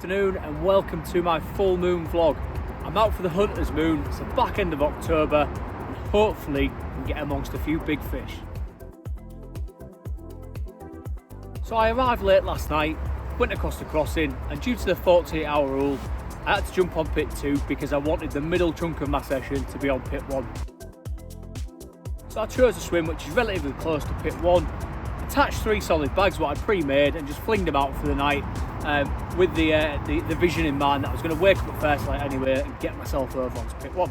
afternoon and welcome to my full moon vlog. I'm out for the hunter's moon. It's the back end of October and hopefully we can get amongst a few big fish. So I arrived late last night, went across the crossing, and due to the 48-hour rule I had to jump on pit 2 because I wanted the middle chunk of my session to be on pit 1. So I chose a swim which is relatively close to pit 1, attached 3 solid bags what I pre-made and just flinged them out for the night with the vision in mind that I was going to wake up at first light anyway and get myself over onto pit 1.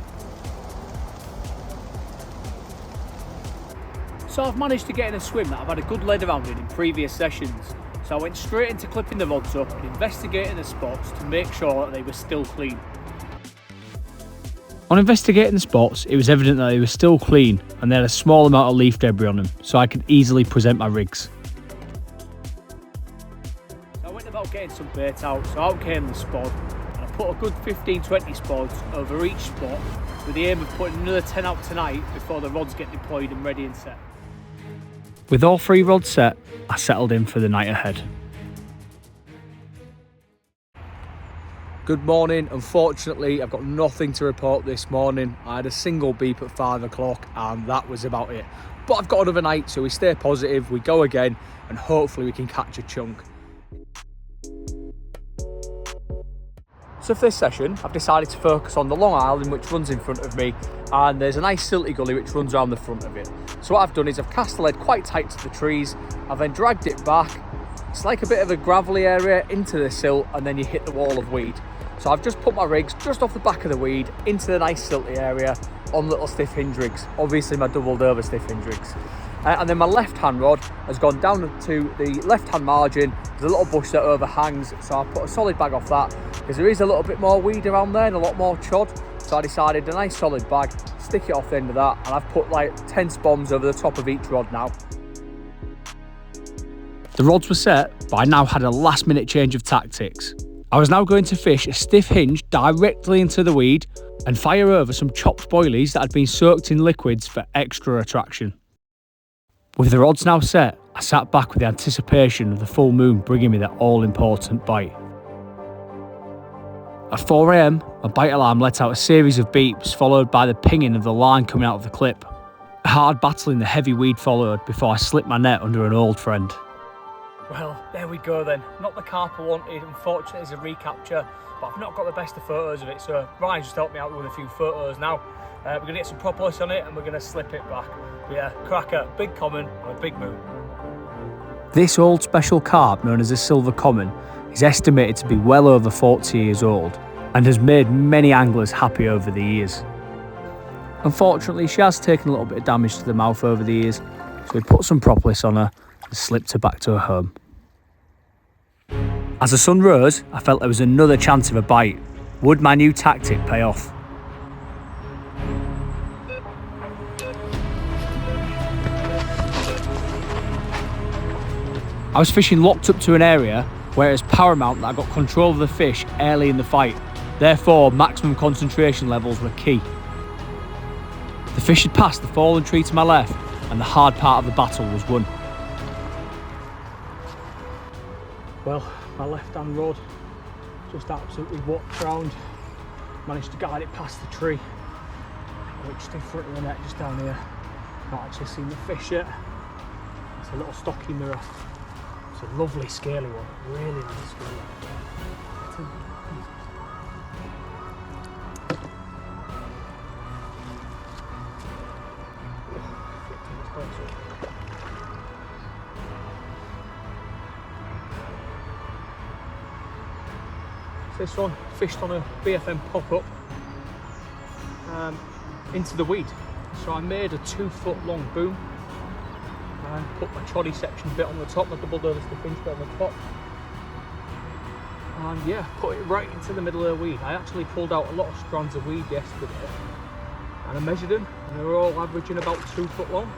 So I've managed to get in a swim that I've had a good lead around in previous sessions, so I went straight into clipping the rods up and investigating the spots to make sure that they were still clean. On investigating the spots, it was evident that they were still clean and they had a small amount of leaf debris on them, so I could easily present my rigs. So I went about getting some bait out, so out came the spod, and I put a good 15-20 spods over each spot with the aim of putting another 10 out tonight before the rods get deployed and ready and set. With all 3 rods set, I settled in for the night ahead. Good morning. Unfortunately, I've got nothing to report this morning. I had a single beep at 5 o'clock and that was about it. But I've got another night, so we stay positive, we go again, and hopefully we can catch a chunk. So for this session, I've decided to focus on the Long Island which runs in front of me, and there's a nice silty gully which runs around the front of it. So what I've done is I've cast the lead quite tight to the trees, I've then dragged it back. It's like a bit of a gravelly area into the silt, and then you hit the wall of weed. So I've just put my rigs just off the back of the weed into the nice silty area on little stiff hinge rigs, obviously my doubled over stiff hinge rigs. And then my left hand rod has gone down to the left hand margin. There's a little bush that overhangs, so I put a solid bag off that because there is a little bit more weed around there and a lot more chod. So I decided a nice solid bag, stick it off the end of that, and I've put like 10 spoms over the top of each rod now. The rods were set, but I now had a last minute change of tactics. I was now going to fish a stiff hinge directly into the weed and fire over some chopped boilies that had been soaked in liquids for extra attraction. With the rods now set, I sat back with the anticipation of the full moon bringing me that all-important bite. At 4 AM, my bite alarm let out a series of beeps followed by the pinging of the line coming out of the clip. A hard battle in the heavy weed followed before I slipped my net under an old friend. Well, there we go then. Not the carp I wanted, unfortunately it's a recapture, but I've not got the best of photos of it, so Ryan just helped me out with a few photos now. We're going to get some propolis on it and we're going to slip it back. But yeah, cracker, big common on a big moon. This old special carp known as a silver common is estimated to be well over 40 years old and has made many anglers happy over the years. Unfortunately, she has taken a little bit of damage to the mouth over the years, so we put some propolis on her and slipped her back to her home. As the sun rose, I felt there was another chance of a bite. Would my new tactic pay off? I was fishing locked up to an area where it's paramount that I got control of the fish early in the fight. Therefore, maximum concentration levels were key. The fish had passed the fallen tree to my left and the hard part of the battle was won. Well, my left hand rod just absolutely walked round, managed to guide it past the tree, which in front of the net just down here. Not actually seen the fish yet. It's a little stocky mirror. It's a lovely scaly one, really, really scaly. This one fished on a BFM pop-up into the weed. So I made a 2-foot long boom and put my choddy section bit on the top, my double over stiff hinge bit on the top, and yeah, put it right into the middle of the weed. I actually pulled out a lot of strands of weed yesterday and I measured them and they were all averaging about 2 foot long.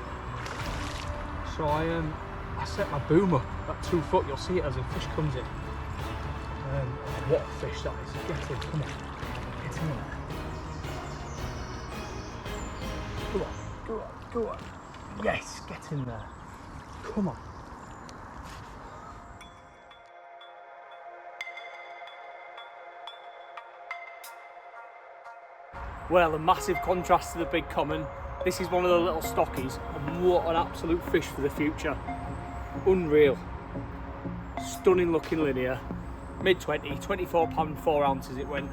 So I set my boom up at 2 foot. You'll see it as the fish comes in. What a fish that is. Get in, come on. Get in there. Come on, go on, go on. Yes, get in there. Come on. Well, a massive contrast to the big common. This is one of the little stockies, and what an absolute fish for the future. Unreal. Stunning looking linear. Mid-20, 24 pound 4 ounces it went.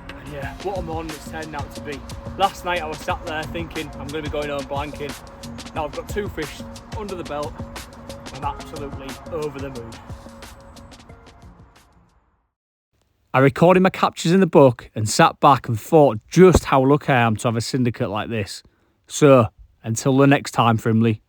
And yeah, what a morning it's turned out to be. Last night I was sat there thinking I'm going to be going home blanking. Now I've got 2 fish under the belt. I'm absolutely over the moon. I recorded my captures in the book and sat back and thought just how lucky I am to have a syndicate like this. So, until the next time, Frimley.